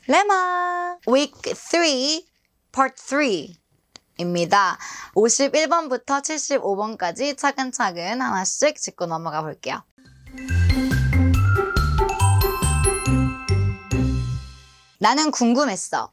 레마 Week 3 Part 3입니다. 51번부터 75번까지 차근차근 하나씩 짚고 넘어가 볼게요. 나는 궁금했어.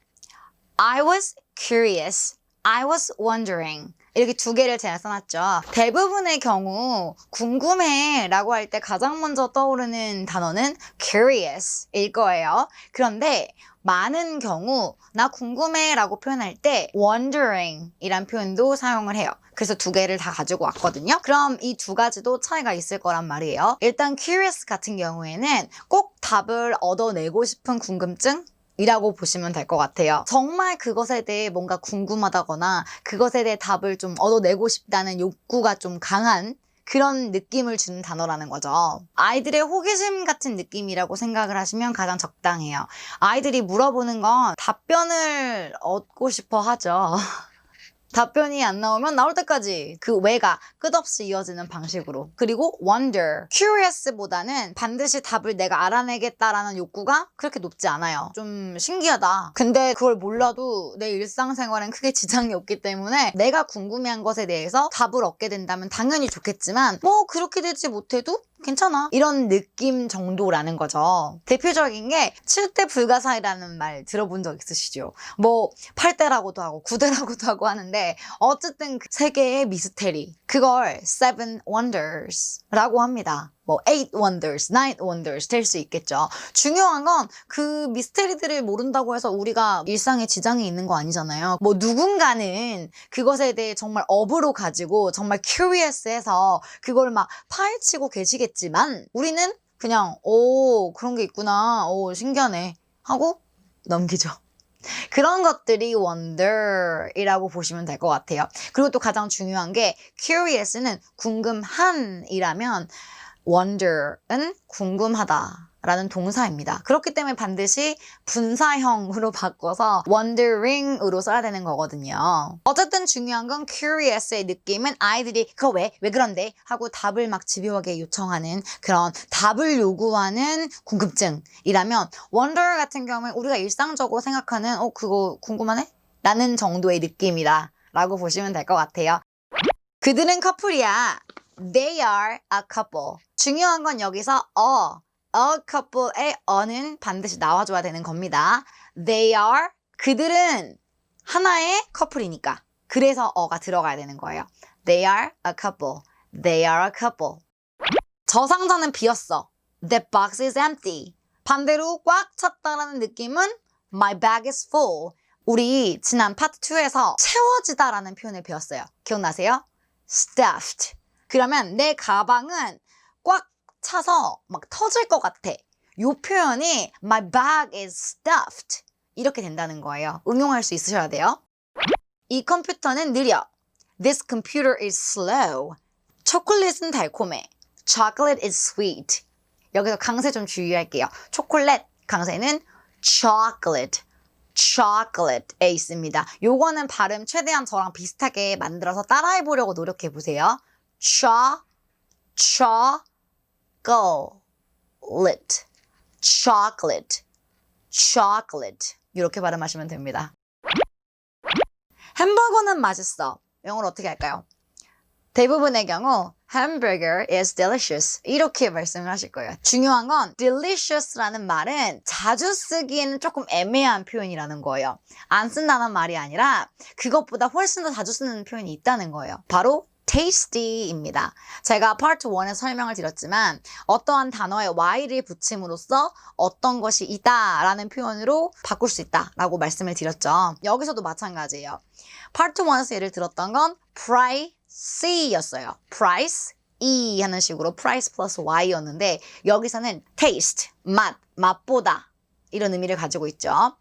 I was curious. I was wondering. 이렇게 두 개를 제가 써놨죠. 대부분의 경우 궁금해 라고 할 때 가장 먼저 떠오르는 단어는 curious 일 거예요. 그런데 많은 경우 나 궁금해 라고 표현할 때 wondering 이란 표현도 사용을 해요. 그래서 두 개를 다 가지고 왔거든요. 그럼 이 두 가지도 차이가 있을 거란 말이에요. 일단 curious 같은 경우에는 꼭 답을 얻어내고 싶은 궁금증? 이라고 보시면 될 것 같아요. 정말 그것에 대해 뭔가 궁금하다거나 그것에 대해 답을 좀 얻어내고 싶다는 욕구가 좀 강한 그런 느낌을 주는 단어라는 거죠. 아이들의 호기심 같은 느낌이라고 생각을 하시면 가장 적당해요. 아이들이 물어보는 건 답변을 얻고 싶어 하죠. 답변이 안 나오면 나올 때까지 그 왜가 끝없이 이어지는 방식으로. 그리고 wonder, curious보다는 반드시 답을 내가 알아내겠다라는 욕구가 그렇게 높지 않아요. 좀 신기하다. 근데 그걸 몰라도 내 일상생활엔 크게 지장이 없기 때문에 내가 궁금해한 것에 대해서 답을 얻게 된다면 당연히 좋겠지만 뭐 그렇게 되지 못해도 괜찮아. 이런 느낌 정도라는 거죠. 대표적인 게 7대 불가사의라는 말 들어본 적 있으시죠? 뭐 8대라고도 하고 9대라고도 하고 하는데 어쨌든 그 세계의 미스테리 그걸 Seven Wonders라고 합니다. 뭐 8 wonders, 9 wonders 될 수 있겠죠. 중요한 건 그 미스테리들을 모른다고 해서 우리가 일상에 지장이 있는 거 아니잖아요. 뭐 누군가는 그것에 대해 정말 업으로 가지고 정말 curious해서 그걸 막 파헤치고 계시겠지만 우리는 그냥 오 그런 게 있구나, 오 신기하네 하고 넘기죠. 그런 것들이 wonder이라고 보시면 될 것 같아요. 그리고 또 가장 중요한 게 curious는 궁금한이라면 wonder은 궁금하다라는 동사입니다. 그렇기 때문에 반드시 분사형으로 바꿔서 wondering으로 써야 되는 거거든요. 어쨌든 중요한 건 curious의 느낌은 아이들이 그거 왜 그런데? 하고 답을 막 집요하게 요청하는 그런 답을 요구하는 궁금증이라면 wonder 같은 경우에 우리가 일상적으로 생각하는 그거 궁금하네? 라는 정도의 느낌이다 라고 보시면 될 것 같아요. 그들은 커플이야. They are a couple. 중요한 건 여기서 a couple의 a는 반드시 나와줘야 되는 겁니다. They are, 그들은 하나의 커플이니까. 그래서 a가 들어가야 되는 거예요. They are a couple. They are a couple. 저 상자는 비었어. That box is empty. 반대로 꽉 찼다라는 느낌은 My bag is full. 우리 지난 파트 2에서 채워지다라는 표현을 배웠어요. 기억나세요? Stuffed. 그러면 내 가방은 꽉 차서 막 터질 것 같아. 이 표현이 My bag is stuffed. 이렇게 된다는 거예요. 응용할 수 있으셔야 돼요. 이 컴퓨터는 느려. This computer is slow. 초콜릿은 달콤해. Chocolate is sweet. 여기서 강세 좀 주의할게요. 초콜릿 강세는 chocolate. chocolate에 있습니다. 요거는 발음 최대한 저랑 비슷하게 만들어서 따라해보려고 노력해보세요. chocolate, chocolate, chocolate 이렇게 발음하시면 됩니다. 햄버거는 맛있어. 영어로 어떻게 할까요? 대부분의 경우 hamburger is delicious 이렇게 말씀을 하실 거예요. 중요한 건 delicious라는 말은 자주 쓰기에는 조금 애매한 표현이라는 거예요. 안 쓴다는 말이 아니라 그것보다 훨씬 더 자주 쓰는 표현이 있다는 거예요. 바로 tasty입니다. 제가 파트 1에서 설명을 드렸지만 어떠한 단어에 y를 붙임으로써 어떤 것이 있다라는 표현으로 바꿀 수 있다라고 말씀을 드렸죠. 여기서도 마찬가지예요. 파트 1에서 예를 들었던 건 pricey였어요. price, e 하는 식으로 price plus y였는데 여기서는 taste, 맛보다 이런 의미를 가지고 있죠.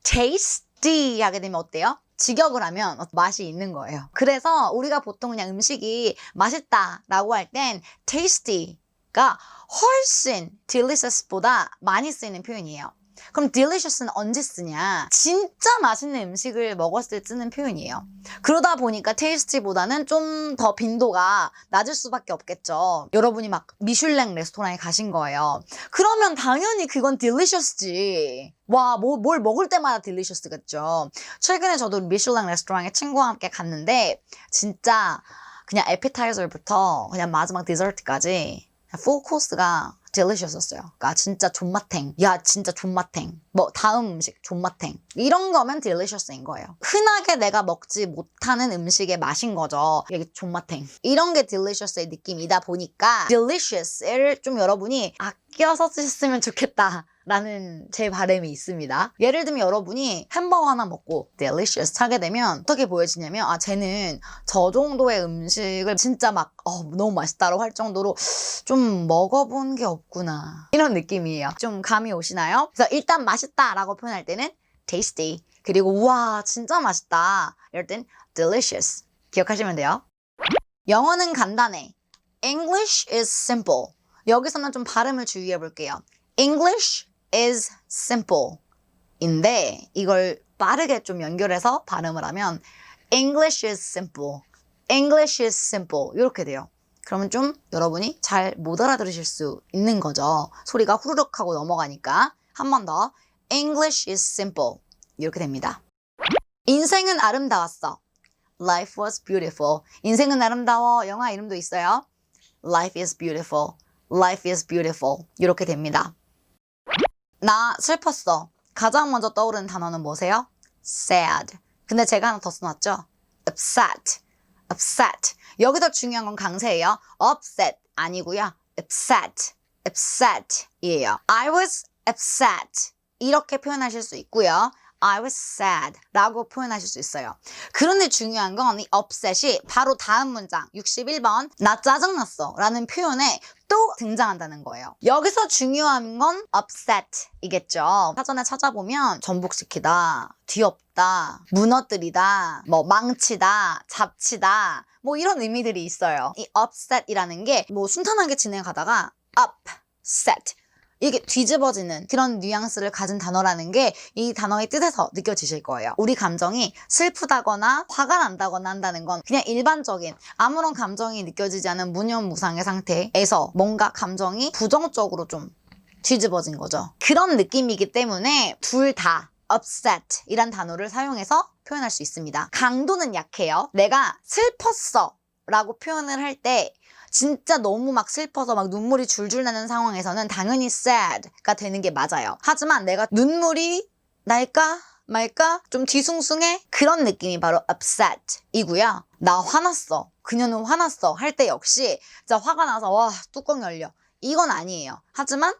tasty 하게 되면 어때요? 직역을 하면 맛이 있는 거예요. 그래서 우리가 보통 그냥 음식이 맛있다라고 할 땐 tasty가 훨씬 delicious보다 많이 쓰이는 표현이에요. 그럼 delicious는 언제 쓰냐? 진짜 맛있는 음식을 먹었을 때 쓰는 표현이에요. 그러다 보니까 tasty보다는 좀 더 빈도가 낮을 수밖에 없겠죠. 여러분이 막 미슐랭 레스토랑에 가신 거예요. 그러면 당연히 그건 delicious지. 와, 뭘 먹을 때마다 delicious겠죠. 최근에 저도 미슐랭 레스토랑에 친구와 함께 갔는데 진짜 그냥 에피타이저부터 그냥 마지막 디저트까지 풀 코스가 delicious였어요. 그러니까 진짜 존맛탱. 야, 진짜 존맛탱. 뭐 다음 음식 존맛탱. 이런 거면 delicious인 거예요. 흔하게 내가 먹지 못하는 음식의 맛인 거죠. 이게 존맛탱. 이런 게 delicious의 느낌이다 보니까 delicious를 좀 여러분이 아껴서 쓰셨으면 좋겠다. 라는 제 바람이 있습니다. 예를 들면 여러분이 햄버거 하나 먹고 delicious 하게 되면 어떻게 보여지냐면 아 쟤는 저 정도의 음식을 진짜 막 너무 맛있다라고 할 정도로 좀 먹어본 게 없구나 이런 느낌이에요. 좀 감이 오시나요? 그래서 일단 맛있다라고 표현할 때는 tasty 그리고 우와 진짜 맛있다 이럴 땐 delicious 기억하시면 돼요. 영어는 간단해. English is simple. 여기서는 좀 발음을 주의해 볼게요. English is simple 인데 이걸 빠르게 좀 연결해서 발음을 하면 English is simple, English is simple 이렇게 돼요. 그러면 좀 여러분이 잘 못 알아들으실 수 있는 거죠. 소리가 후루룩 하고 넘어가니까 한 번 더 English is simple 이렇게 됩니다. 인생은 아름다웠어. Life was beautiful. 인생은 아름다워. 영화 이름도 있어요. Life is beautiful. Life is beautiful. 이렇게 됩니다. 나 슬펐어. 가장 먼저 떠오르는 단어는 뭐세요? sad. 근데 제가 하나 더 써놨죠? upset. upset. 여기서 중요한 건 강세예요. upset 아니고요. upset. upset 이에요. I was upset. 이렇게 표현하실 수 있고요. I was sad 라고 표현하실 수 있어요. 그런데 중요한 건 이 upset이 바로 다음 문장 61번 나 짜증났어 라는 표현에 또 등장한다는 거예요. 여기서 중요한 건 upset 이겠죠. 사전에 찾아보면 전복시키다, 뒤엎다, 무너뜨리다, 뭐 망치다, 잡치다 뭐 이런 의미들이 있어요. 이 upset 이라는 게 뭐 순탄하게 진행하다가 upset 이게 뒤집어지는 그런 뉘앙스를 가진 단어라는 게 이 단어의 뜻에서 느껴지실 거예요. 우리 감정이 슬프다거나 화가 난다거나 한다는 건 그냥 일반적인 아무런 감정이 느껴지지 않은 무념무상의 상태에서 뭔가 감정이 부정적으로 좀 뒤집어진 거죠. 그런 느낌이기 때문에 둘 다 upset 이란 단어를 사용해서 표현할 수 있습니다. 강도는 약해요. 내가 슬펐어 라고 표현을 할 때 진짜 너무 막 슬퍼서 막 눈물이 줄줄 나는 상황에서는 당연히 sad가 되는 게 맞아요. 하지만 내가 눈물이 날까 말까 좀 뒤숭숭해 그런 느낌이 바로 upset이고요. 나 화났어. 그녀는 화났어 할 때 역시 진짜 화가 나서 와 뚜껑 열려. 이건 아니에요. 하지만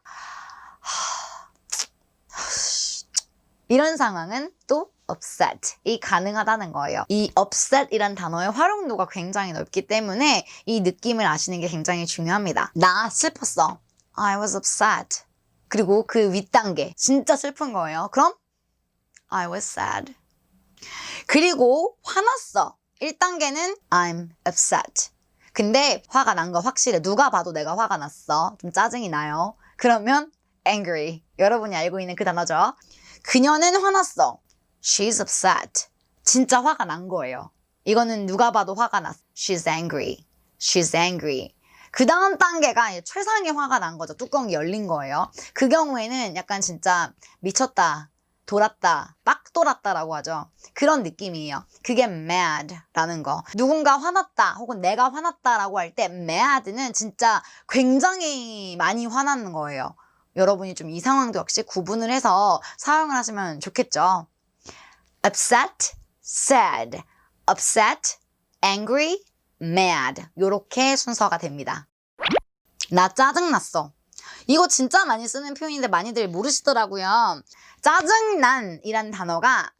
이런 상황은 또 upset이 가능하다는 거예요. 이 upset이란 단어의 활용도가 굉장히 넓기 때문에 이 느낌을 아시는 게 굉장히 중요합니다. 나 슬펐어. I was upset. 그리고 그 윗단계 진짜 슬픈 거예요. 그럼 I was sad. 그리고 화났어. 1단계는 I'm upset. 근데 화가 난 거 확실해. 누가 봐도 내가 화가 났어. 좀 짜증이 나요. 그러면 angry. 여러분이 알고 있는 그 단어죠. 그녀는 화났어. She's upset. 진짜 화가 난 거예요. 이거는 누가 봐도 화가 났어. She's angry. She's angry. 그 다음 단계가 최상의 화가 난 거죠. 뚜껑이 열린 거예요. 그 경우에는 약간 진짜 미쳤다, 돌았다, 빡 돌았다라고 하죠. 그런 느낌이에요. 그게 mad라는 거. 누군가 화났다 혹은 내가 화났다라고 할 때 mad는 진짜 굉장히 많이 화나는 거예요. 여러분이 좀 이 상황도 역시 구분을 해서 사용을 하시면 좋겠죠. upset, sad, upset, angry, mad 요렇게 순서가 됩니다. 나 짜증났어. 이거 진짜 많이 쓰는 표현인데 많이들 모르시더라고요. 짜증난이란 단어가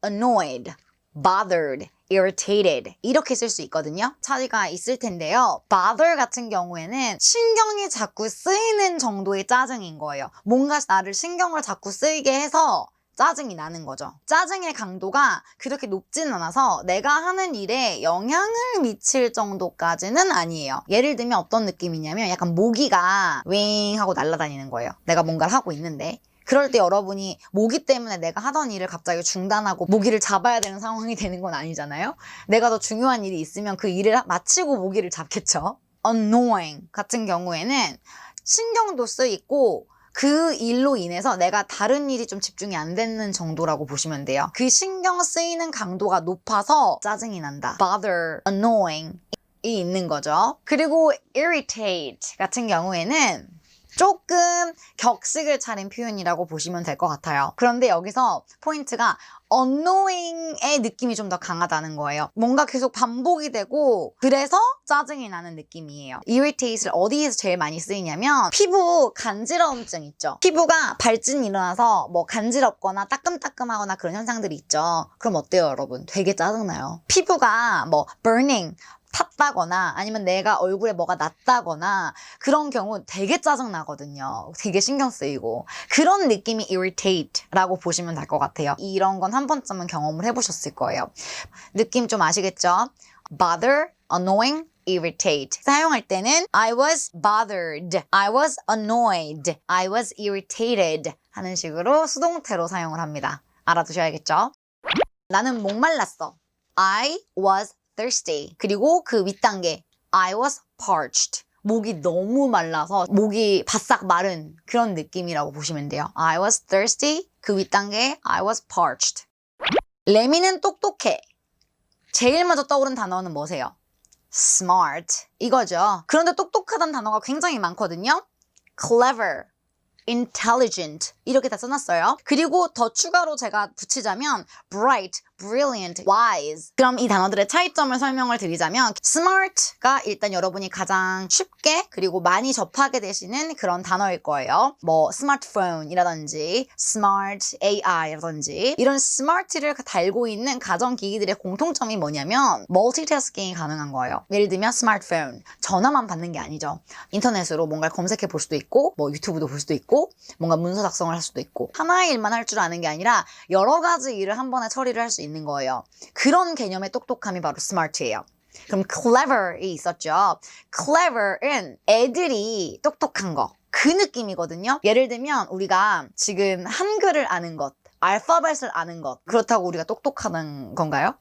annoyed, bothered, irritated 이렇게 쓸 수 있거든요. 차이가 있을 텐데요. bother 같은 경우에는 신경이 자꾸 쓰이는 정도의 짜증인 거예요. 뭔가 나를 신경을 자꾸 쓰이게 해서 짜증이 나는 거죠. 짜증의 강도가 그렇게 높진 않아서 내가 하는 일에 영향을 미칠 정도까지는 아니에요. 예를 들면 어떤 느낌이냐면 약간 모기가 윙 하고 날아다니는 거예요. 내가 뭔가를 하고 있는데 그럴 때 여러분이 모기 때문에 내가 하던 일을 갑자기 중단하고 모기를 잡아야 되는 상황이 되는 건 아니잖아요. 내가 더 중요한 일이 있으면 그 일을 마치고 모기를 잡겠죠. annoying 같은 경우에는 신경도 쓰이고 그 일로 인해서 내가 다른 일이 좀 집중이 안 되는 정도라고 보시면 돼요. 그 신경 쓰이는 강도가 높아서 짜증이 난다. bother, annoying 이 있는 거죠. 그리고 irritate 같은 경우에는 조금 격식을 차린 표현이라고 보시면 될 것 같아요. 그런데 여기서 포인트가 annoying의 느낌이 좀 더 강하다는 거예요. 뭔가 계속 반복이 되고 그래서 짜증이 나는 느낌이에요. irritate를 어디에서 제일 많이 쓰이냐면 피부 간지러움증 있죠. 피부가 발진이 일어나서 뭐 간지럽거나 따끔따끔하거나 그런 현상들이 있죠. 그럼 어때요, 여러분? 되게 짜증나요. 피부가 뭐 burning 탔다거나 아니면 내가 얼굴에 뭐가 났다거나 그런 경우 되게 짜증나거든요. 되게 신경 쓰이고 그런 느낌이 irritate라고 보시면 될 것 같아요. 이런 건 한 번쯤은 경험을 해보셨을 거예요. 느낌 좀 아시겠죠? bother, annoying, irritate 사용할 때는 I was bothered, I was annoyed, I was irritated 하는 식으로 수동태로 사용을 합니다. 알아두셔야겠죠? 나는 목말랐어. I was thirsty. 그리고 그 윗단계 I was parched. 목이 너무 말라서 목이 바싹 마른 그런 느낌이라고 보시면 돼요. I was thirsty. 그 윗단계 I was parched. 레미는 똑똑해. 제일 먼저 떠오른 단어는 뭐세요? smart 이거죠. 그런데 똑똑하다는 단어가 굉장히 많거든요. clever, intelligent 이렇게 다 써놨어요. 그리고 더 추가로 제가 붙이자면 bright, brilliant, wise 그럼 이 단어들의 차이점을 설명을 드리자면 smart가 일단 여러분이 가장 쉽게 그리고 많이 접하게 되시는 그런 단어일 거예요. 뭐 스마트폰이라든지 smart AI라든지 이런 smart를 달고 있는 가전기기들의 공통점이 뭐냐면 멀티태스킹이 가능한 거예요. 예를 들면 스마트폰 전화만 받는 게 아니죠. 인터넷으로 뭔가를 검색해 볼 수도 있고 뭐 유튜브도 볼 수도 있고 뭔가 문서 작성을 할 수도 있고 하나의 일만 할 줄 아는 게 아니라 여러 가지 일을 한 번에 처리를 할 수 있는 거예요. 그런 개념의 똑똑함이 바로 smart예요. 그럼 clever이 있었죠. clever은 애들이 똑똑한 거. 그 느낌이거든요. 예를 들면 우리가 지금 한글을 아는 것, 알파벳을 아는 것 그렇다고 우리가 똑똑하는 건가요?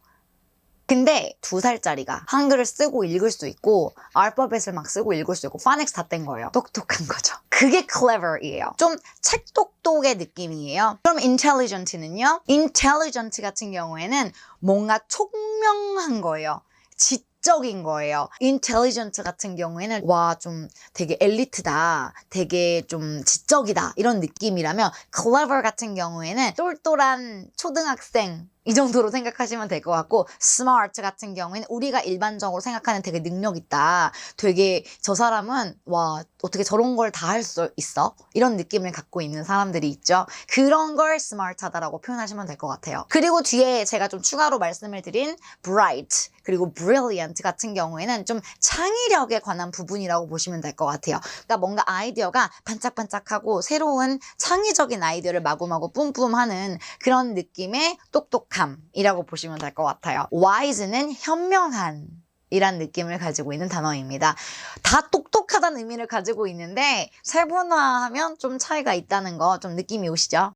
근데 2살짜리가 한글을 쓰고 읽을 수 있고 알파벳을 막 쓰고 읽을 수 있고 파닉스 다 뗀 거예요. 똑똑한 거죠. 그게 clever이에요. 좀 책똑똑의 느낌이에요. 그럼 intelligent는요? intelligent 같은 경우에는 뭔가 총명한 거예요. 지적인 거예요. intelligent 같은 경우에는 와, 좀 되게 엘리트다. 되게 좀 지적이다. 이런 느낌이라면 clever 같은 경우에는 똘똘한 초등학생 이 정도로 생각하시면 될 것 같고 smart 같은 경우에는 우리가 일반적으로 생각하는 되게 능력 있다. 되게 저 사람은 와 어떻게 저런 걸 다 할 수 있어? 이런 느낌을 갖고 있는 사람들이 있죠. 그런 걸 smart하다라고 표현하시면 될 것 같아요. 그리고 뒤에 제가 좀 추가로 말씀을 드린 bright 그리고 brilliant 같은 경우에는 좀 창의력에 관한 부분이라고 보시면 될 것 같아요. 그러니까 뭔가 아이디어가 반짝반짝하고 새로운 창의적인 아이디어를 마구마구 뿜뿜하는 그런 느낌의 똑똑함이라고 보시면 될 것 같아요. wise는 현명한 이란 느낌을 가지고 있는 단어입니다. 다 똑똑하다는 의미를 가지고 있는데 세분화하면 좀 차이가 있다는 거 좀 느낌이 오시죠?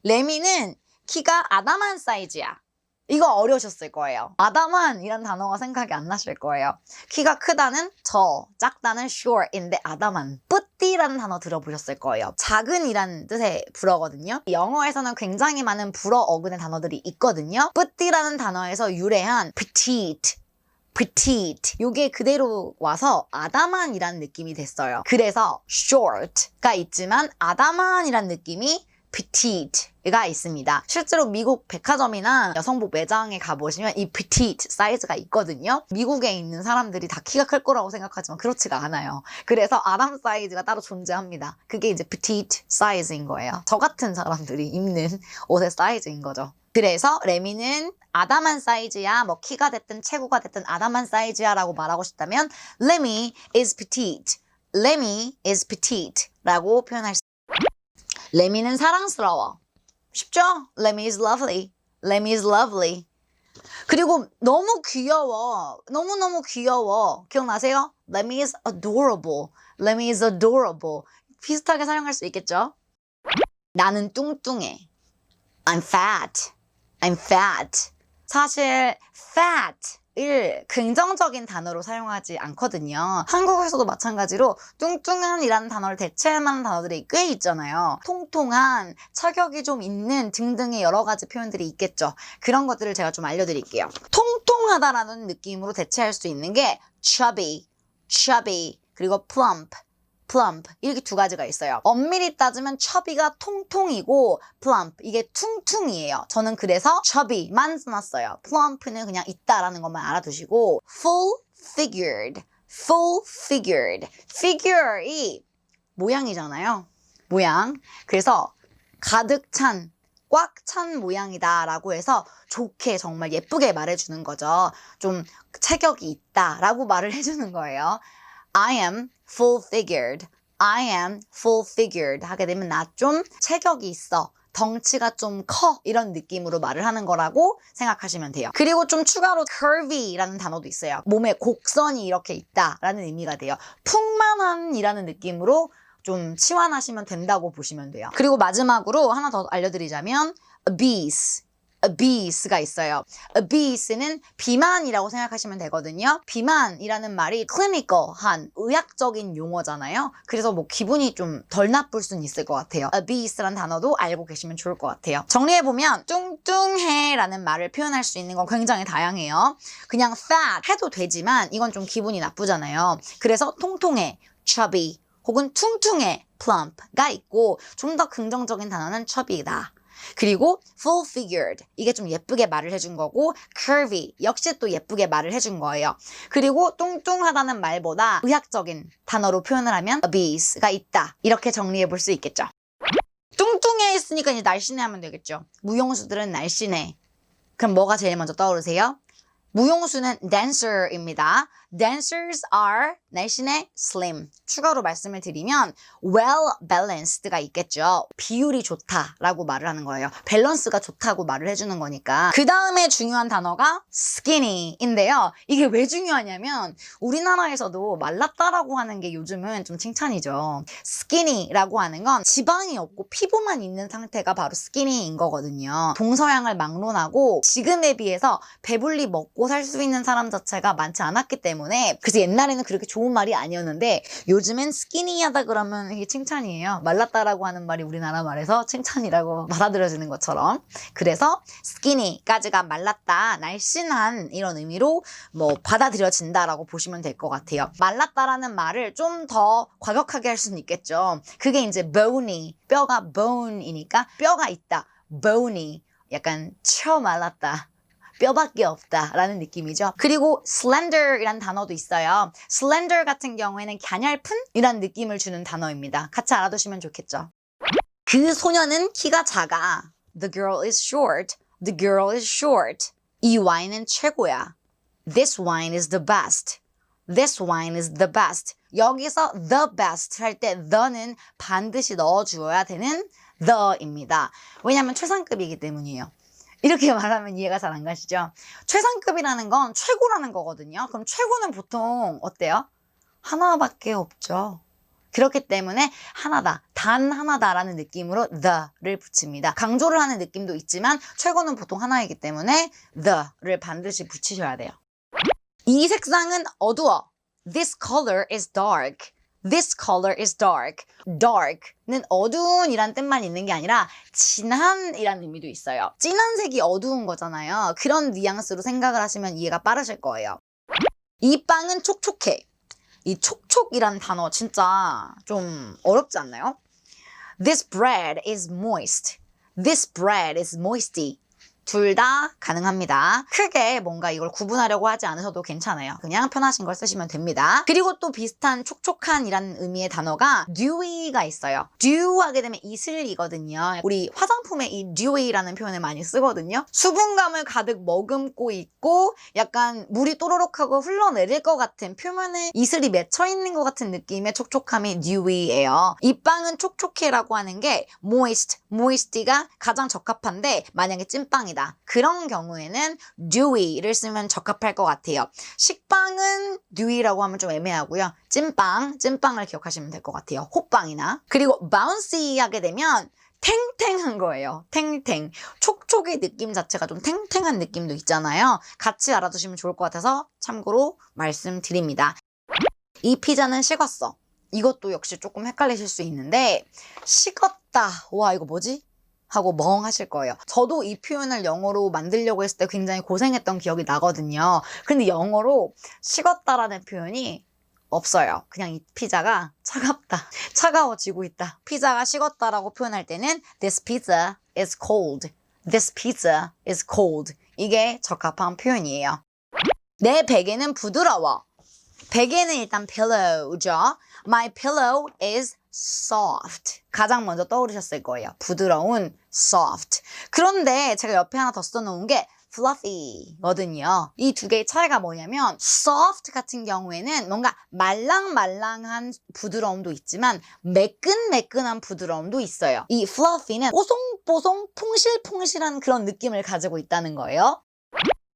레미는 키가 아담한 사이즈야. 이거 어려우셨을 거예요. 아담한이란 단어가 생각이 안 나실 거예요. 키가 크다는 저, 작다는 short인데 아담한. 뿌띠라는 단어 들어보셨을 거예요. 작은이란 뜻의 불어거든요. 영어에서는 굉장히 많은 불어 어근의 단어들이 있거든요. 뿌띠라는 단어에서 유래한 petite, 요게 그대로 와서 아담한이란 느낌이 됐어요. 그래서 short가 있지만 아담한이란 느낌이 petite가 있습니다. 실제로 미국 백화점이나 여성복 매장에 가보시면 이 petite 사이즈가 있거든요. 미국에 있는 사람들이 다 키가 클 거라고 생각하지만 그렇지가 않아요. 그래서 아담 사이즈가 따로 존재합니다. 그게 이제 petite 사이즈인 거예요. 저 같은 사람들이 입는 옷의 사이즈인 거죠. 그래서 레미는 아담한 사이즈야, 뭐 키가 됐든 체구가 됐든 아담한 사이즈야 라고 말하고 싶다면 Lemmy is petite, Lemmy is petite 라고 표현할 수 있습니다. 레미는 사랑스러워. 쉽죠? Lemmy is lovely, Lemmy is lovely. 그리고 너무 귀여워, 너무너무 귀여워. 기억나세요? Lemmy is adorable, Lemmy is adorable. 비슷하게 사용할 수 있겠죠? 나는 뚱뚱해. I'm fat. I'm fat. 사실 fat을 긍정적인 단어로 사용하지 않거든요. 한국에서도 마찬가지로 뚱뚱한이라는 단어를 대체할 만한 단어들이 꽤 있잖아요. 통통한, 체격이 좀 있는 등등의 여러 가지 표현들이 있겠죠. 그런 것들을 제가 좀 알려드릴게요. 통통하다라는 느낌으로 대체할 수 있는 게 chubby, chubby, 그리고 plump, plump 이렇게 두 가지가 있어요. 엄밀히 따지면 chubby가 통통이고 plump 이게 퉁퉁이에요. 저는 그래서 chubby만 써놨어요. plump는 그냥 있다라는 것만 알아두시고 full figured, full figured, figure이 모양이잖아요. 모양. 그래서 가득 찬, 꽉 찬 모양이다 라고 해서 좋게 정말 예쁘게 말해주는 거죠. 좀 체격이 있다 라고 말을 해주는 거예요. I am full figured. I am full figured 하게 되면 나 좀 체격이 있어. 덩치가 좀 커. 이런 느낌으로 말을 하는 거라고 생각하시면 돼요. 그리고 좀 추가로 curvy라는 단어도 있어요. 몸에 곡선이 이렇게 있다라는 의미가 돼요. 풍만한이라는 느낌으로 좀 치환하시면 된다고 보시면 돼요. 그리고 마지막으로 하나 더 알려드리자면 obese. obese가 있어요. obese는 비만이라고 생각하시면 되거든요. 비만이라는 말이 clinical한 의학적인 용어잖아요. 그래서 뭐 기분이 좀 덜 나쁠 수는 있을 것 같아요. obese라는 단어도 알고 계시면 좋을 것 같아요. 정리해보면 뚱뚱해라는 말을 표현할 수 있는 건 굉장히 다양해요. 그냥 fat 해도 되지만 이건 좀 기분이 나쁘잖아요. 그래서 통통해, chubby, 혹은 퉁퉁해, plump가 있고 좀 더 긍정적인 단어는 chubby다. 그리고 full figured 이게 좀 예쁘게 말을 해준 거고 curvy 역시 또 예쁘게 말을 해준 거예요. 그리고 뚱뚱하다는 말보다 의학적인 단어로 표현을 하면 obese가 있다. 이렇게 정리해 볼 수 있겠죠. 뚱뚱해 있으니까 이제 날씬해 하면 되겠죠. 무용수들은 날씬해. 그럼 뭐가 제일 먼저 떠오르세요? 무용수는 dancer입니다. Dancers are 날씬해 slim. 추가로 말씀을 드리면 well balance드가 있겠죠. 비율이 좋다라고 말을 하는 거예요. 밸런스가 좋다고 말을 해주는 거니까. 그 다음에 중요한 단어가 skinny인데요. 이게 왜 중요하냐면 우리나라에서도 말랐다라고 하는 게 요즘은 좀 칭찬이죠. skinny라고 하는 건 지방이 없고 피부만 있는 상태가 바로 skinny인 거거든요. 동서양을 막론하고 지금에 비해서 배불리 먹고 살 수 있는 사람 자체가 많지 않았기 때문에 그래서 옛날에는 그렇게 좋은 말이 아니었는데 요즘엔 스키니하다 그러면 이게 칭찬이에요. 말랐다라고 하는 말이 우리나라 말에서 칭찬이라고 받아들여지는 것처럼. 그래서 스키니까지가 말랐다, 날씬한 이런 의미로 뭐 받아들여진다라고 보시면 될 것 같아요. 말랐다라는 말을 좀 더 과격하게 할 수는 있겠죠. 그게 이제 bony, 뼈가 bone이니까 뼈가 있다. bony, 약간 쳐 말랐다. 뼈밖에 없다라는 느낌이죠. 그리고 slender이라는 단어도 있어요. slender 같은 경우에는 갸냘픈? 이란 느낌을 주는 단어입니다. 같이 알아두시면 좋겠죠. 그 소녀는 키가 작아. The girl is short. The girl is short. 이 와인은 최고야. This wine is the best. This wine is the best. 여기서 the best 할 때 the는 반드시 넣어주어야 되는 the입니다. 왜냐하면 최상급이기 때문이에요. 이렇게 말하면 이해가 잘 안 가시죠? 최상급이라는 건 최고라는 거거든요. 그럼 최고는 보통 어때요? 하나밖에 없죠. 그렇기 때문에 하나다, 단 하나다라는 느낌으로 the를 붙입니다. 강조를 하는 느낌도 있지만 최고는 보통 하나이기 때문에 the를 반드시 붙이셔야 돼요. 이 색상은 어두워. This color is dark. This color is dark. dark는 어두운 이란 뜻만 있는 게 아니라 진한 이란 의미도 있어요. 진한 색이 어두운 거잖아요. 그런 뉘앙스로 생각을 하시면 이해가 빠르실 거예요. 이 빵은 촉촉해. 이 촉촉이란 단어 진짜 좀 어렵지 않나요? This bread is moist. This bread is moisty. 둘 다 가능합니다. 크게 뭔가 이걸 구분하려고 하지 않으셔도 괜찮아요. 그냥 편하신 걸 쓰시면 됩니다. 그리고 또 비슷한 촉촉한이라는 의미의 단어가 dewy가 있어요. dew 하게 되면 이슬이거든요. 우리 화장품에 이 dewy라는 표현을 많이 쓰거든요. 수분감을 가득 머금고 있고 약간 물이 또로록하고 흘러내릴 것 같은 표면에 이슬이 맺혀 있는 것 같은 느낌의 촉촉함이 dewy예요. 이 빵은 촉촉해라고 하는 게 moist가 가장 적합한데 만약에 찐빵이다. 그런 경우에는 dewy를 쓰면 적합할 것 같아요. 식빵은 dewy라고 하면 좀 애매하고요. 찐빵을 기억하시면 될 것 같아요. 호빵이나. 그리고 bouncy 하게 되면 탱탱한 거예요. 탱탱. 촉촉이 느낌 자체가 좀 탱탱한 느낌도 있잖아요. 같이 알아두시면 좋을 것 같아서 참고로 말씀드립니다. 이 피자는 식었어. 이것도 역시 조금 헷갈리실 수 있는데 식었다. 와 이거 뭐지? 하고 멍하실 거예요. 저도 이 표현을 영어로 만들려고 했을 때 굉장히 고생했던 기억이 나거든요. 근데 영어로 식었다라는 표현이 없어요. 그냥 이 피자가 차갑다. 차가워지고 있다. 피자가 식었다라고 표현할 때는 This pizza is cold. This pizza is cold. 이게 적합한 표현이에요. 내 베개는 부드러워. 베개는 일단 pillow죠. My pillow is soft. 가장 먼저 떠오르셨을 거예요. 부드러운 soft. 그런데 제가 옆에 하나 더 써놓은 게 fluffy거든요. 이 두 개의 차이가 뭐냐면 soft 같은 경우에는 뭔가 말랑말랑한 부드러움도 있지만 매끈매끈한 부드러움도 있어요. 이 fluffy는 뽀송뽀송 풍실풍실한 그런 느낌을 가지고 있다는 거예요.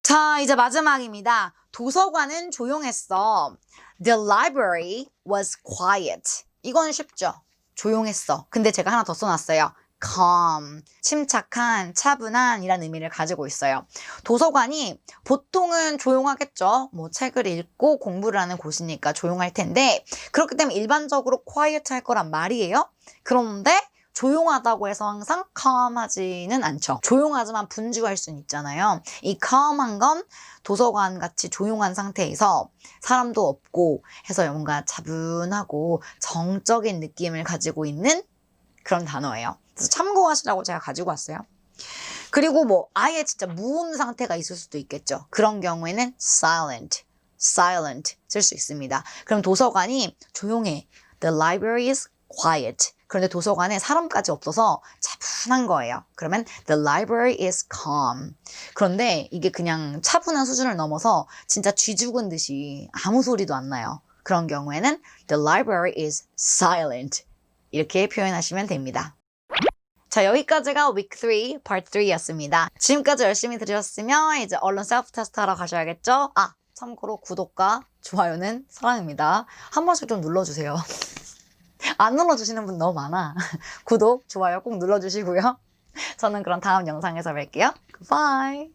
자, 이제 마지막입니다. 도서관은 조용했어. The library was quiet. 이건 쉽죠? 조용했어. 근데 제가 하나 더 써놨어요. calm, 침착한, 차분한 이란 의미를 가지고 있어요. 도서관이 보통은 조용하겠죠. 뭐 책을 읽고 공부를 하는 곳이니까 조용할 텐데 그렇기 때문에 일반적으로 quiet 할 거란 말이에요. 그런데 조용하다고 해서 항상 calm하지는 않죠. 조용하지만 분주할 수는 있잖아요. 이 calm한 건 도서관 같이 조용한 상태에서 사람도 없고 해서 뭔가 차분하고 정적인 느낌을 가지고 있는 그런 단어예요. 그래서 참고하시라고 제가 가지고 왔어요. 그리고 뭐 아예 진짜 무음 상태가 있을 수도 있겠죠. 그런 경우에는 silent 쓸 수 있습니다. 그럼 도서관이 조용해. The library is quiet. 그런데 도서관에 사람까지 없어서 차분한 거예요. 그러면 the library is calm. 그런데 이게 그냥 차분한 수준을 넘어서 진짜 쥐 죽은 듯이 아무 소리도 안 나요. 그런 경우에는 the library is silent. 이렇게 표현하시면 됩니다. 자, 여기까지가 week 3 part 3였습니다. 지금까지 열심히 들으셨으면 이제 얼른 셀프 테스트 하러 가셔야겠죠? 아, 참고로 구독과 좋아요는 사랑입니다. 한 번씩 좀 눌러주세요. 안 눌러주시는 분 너무 많아. 구독, 좋아요 꼭 눌러주시고요. 저는 그럼 다음 영상에서 뵐게요. Goodbye.